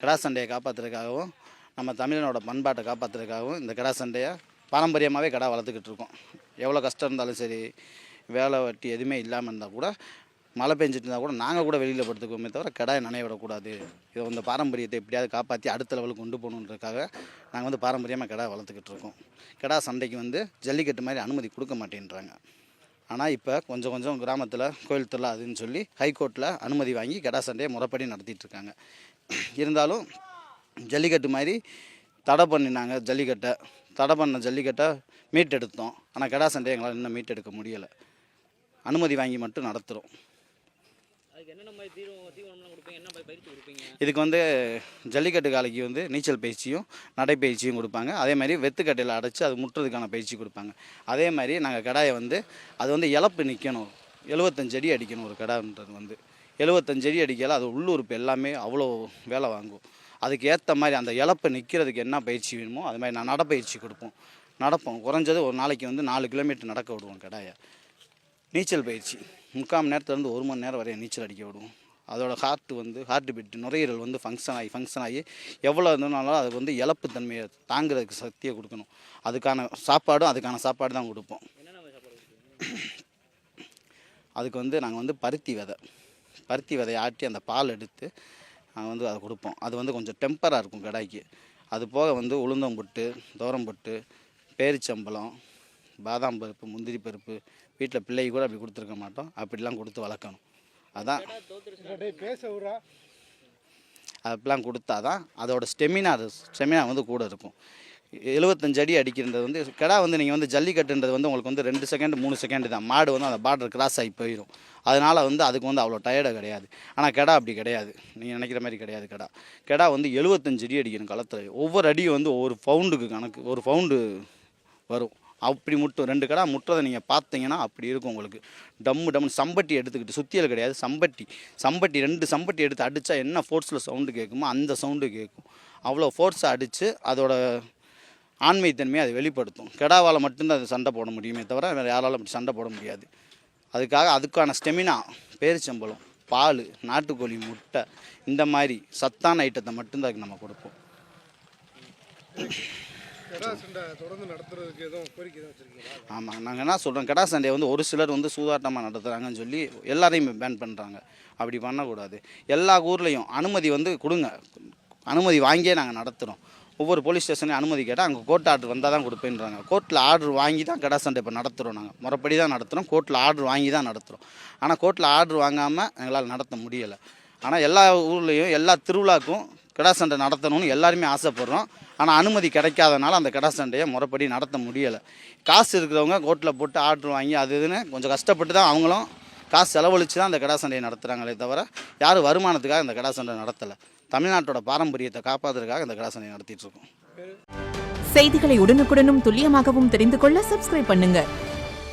கிடா சண்டையை காப்பாற்றுறதுக்காகவும் நம்ம தமிழனோட பண்பாட்டை காப்பாற்றுறதுக்காகவும் இந்த கிடா சண்டையை பாரம்பரியமாகவே கிடா வளர்த்துக்கிட்டு இருக்கோம். எவ்வளோ கஷ்டம் இருந்தாலும் சரி, வேலை வட்டி எதுவுமே இல்லாமல் இருந்தால் கூட, மழை பெஞ்சிட்டு இருந்தால் கூட நாங்கள் கூட வெளியில் படுத்துக்குவோமே தவிர கிடாயை நனைய விடக்கூடாது. இதை இந்த பாரம்பரியத்தை எப்படியாவது காப்பாற்றி அடுத்த லெவலுக்கு கொண்டு போகணுன்றதுக்காக நாங்கள் பாரம்பரியமாக கிடா வளர்த்துக்கிட்டு இருக்கோம். கிடா சண்டைக்கு ஜல்லிக்கட்டு மாதிரி அனுமதி கொடுக்க மாட்டேன்றாங்க. ஆனால் இப்போ கொஞ்சம் கொஞ்சம் கிராமத்தில் கோயில் திருவிழா அதுன்னு சொல்லி ஹைகோர்ட்டில் அனுமதி வாங்கி கிடா சண்டையை முறைப்படி நடத்திட்டுருக்காங்க. இருந்தாலும் ஜல்லிக்கட்டு மாதிரி தடை பண்ணினாங்க. தடை பண்ண ஜல்லிக்கட்டை மீட்டெடுத்தோம். ஆனால் கிடா சண்டையை எங்களால் இன்னும் மீட்டெடுக்க முடியலை. அனுமதி வாங்கி மட்டும் நடத்துகிறோம். இதுக்கு ஜல்லிக்கட்டு காலைக்கு நீச்சல் பயிற்சியும் நடைப்பயிற்சியும் கொடுப்பாங்க. அதே மாதிரி வெத்துக்கட்டையில் அடைச்சி அது முட்டுறதுக்கான பயிற்சி கொடுப்பாங்க. அதே மாதிரி நாங்கள் கடாயை அது இழப்பு நிற்கணும். 75 அடி அடிக்கணும். ஒரு கடான்றது 75 அடி அடிக்கல. அது உள்ளுறுப்பு எல்லாமே அவ்வளோ வேலை வாங்கும். அதுக்கு ஏற்ற மாதிரி அந்த இழப்பை நிற்கிறதுக்கு என்ன பயிற்சி வேணுமோ அது மாதிரி நான் நடைப்பயிற்சி கொடுப்போம். நடப்போம். குறைஞ்சது ஒரு நாளைக்கு 4 கிலோமீட்டர் நடக்க விடுவோம் கடாயை. நீச்சல் பயிற்சி 3/4 மணி நேரத்துலேருந்து 1 மணி நேரம் வரைய நீச்சல் அடிக்க விடுவோம். அதோட ஹார்ட் பீட் நுரையீரல் ஃபங்க்ஷன் ஆகி எவ்வளோ இருந்தாலும் அதுக்கு இழப்பு தன்மையை தாங்கிறதுக்கு சக்தியை கொடுக்கணும். அதுக்கான சாப்பாடு தான் கொடுப்போம். அதுக்கு நாங்கள் பருத்தி விதையை ஆட்டி அந்த பால் எடுத்து நாங்கள் அதை கொடுப்போம். அது கொஞ்சம் டெம்பராக இருக்கும் கடாய்க்கு. அது போக உளுந்தம்பொட்டு, துவரம்பொட்டு, பேரிச்சம்பழம், பாதாம் பருப்பு, முந்திரி பருப்பு வீட்டில் பிள்ளைக்கு கூட அப்படி கொடுத்துருக்க மாட்டோம். அப்படிலாம் கொடுத்து வளர்க்கணும். அதான் அப்படிலாம் கொடுத்தா தான் அதோட ஸ்டெமினா கூட இருக்கும். 75 அடி அடிக்கிறது கிடா நீங்கள் ஜல்லிக்கட்டுன்றது உங்களுக்கு 2 செகண்ட் 3 செகண்ட் தான். மாடு அந்த பார்டர் கிராஸ் ஆகி போயிடும். அதனால் அதுக்கு அவ்வளோ டயர்டாக கிடையாது. ஆனால் கிடா அப்படி கிடையாது. நீங்கள் நினைக்கிற மாதிரி கிடையாது. கிடா 75 அடி அடிக்கணும் களத்தில். ஒவ்வொரு அடியும் ஒவ்வொரு பவுண்டுக்கு கணக்கு. 1 பவுண்டு வரும். அப்படி முட்டும். 2 கிடா முட்டுறதை நீங்கள் பார்த்தீங்கன்னா அப்படி இருக்கும். உங்களுக்கு டம்மு சம்பட்டி எடுத்துக்கிட்டு, சுத்தியல் கிடையாது, சம்பட்டி 2 சம்பட்டி எடுத்து அடித்தா என்ன ஃபோர்ஸில் சவுண்டு கேட்குமோ அந்த சவுண்டு கேட்கும். அவ்வளோ ஃபோர்ஸை அடித்து அதோட ஆண்மைத்தன்மையை அது வெளிப்படுத்தும். கிடாவால் மட்டும்தான் அது சண்டை போட முடியுமே தவிர வேறு யாராலும் அப்படி சண்டை போட முடியாது. அதுக்கான ஸ்டெமினா பேரிச்சம்பழம், பால், நாட்டுக்கோழி முட்டை, இந்த மாதிரி சத்தான ஐட்டத்தை மட்டும்தான் அதுக்கு நம்ம கொடுப்போம். ஆமாம், நாங்கள் என்ன சொல்கிறோம், கிடா சண்டையை ஒரு சிலர் சூதாட்டமாக நடத்துகிறாங்கன்னு சொல்லி எல்லாரையும் பேன் பண்ணுறாங்க. அப்படி பண்ணக்கூடாது. எல்லா ஊர்லேயும் அனுமதி கொடுங்க. அனுமதி வாங்கியே நாங்கள் நடத்துகிறோம். ஒவ்வொரு போலீஸ் ஸ்டேஷன்லையும் அனுமதி கேட்டால் அங்கே கோர்ட் ஆர்டர் வந்தால் தான் கொடுப்பேன்றாங்க. கோர்ட்டில் ஆர்டர் வாங்கி தான் கிடா சண்டை இப்போ நடத்துகிறோம். நாங்கள் முறைப்படி தான் நடத்துகிறோம். கோர்ட்டில் ஆர்டர் வாங்கி தான் நடத்துகிறோம். ஆனால் கோர்ட்டில் ஆர்டர் வாங்காமல் எங்களால் நடத்த முடியலை. ஆனால் எல்லா ஊர்லேயும் எல்லா திருவிழாக்கும் கிடா சண்டை நடத்தணும்னு எல்லாருமே ஆசைப்படுறோம். ஆனால் அனுமதி கிடைக்காதனால அந்த கிடா சண்டையை முறைப்படி நடத்த முடியலை. காசு இருக்கிறவங்க கோர்ட்டில் போட்டு ஆர்டர் வாங்கி அது இதுன்னு கொஞ்சம் கஷ்டப்பட்டு தான் அவங்களும் காசு செலவழித்து தான் அந்த கிடா சண்டையை நடத்துகிறாங்களே தவிர யாரும் வருமானத்துக்காக இந்த கிடா சண்டை நடத்தலை. தமிழ்நாட்டோட பாரம்பரியத்தை காப்பாற்றுறதுக்காக இந்த கிடா சண்டையை நடத்திட்டு இருக்கோம். செய்திகளை உடனுக்குடனும் துல்லியமாகவும் தெரிந்து கொள்ள சப்ஸ்கிரைப் பண்ணுங்க.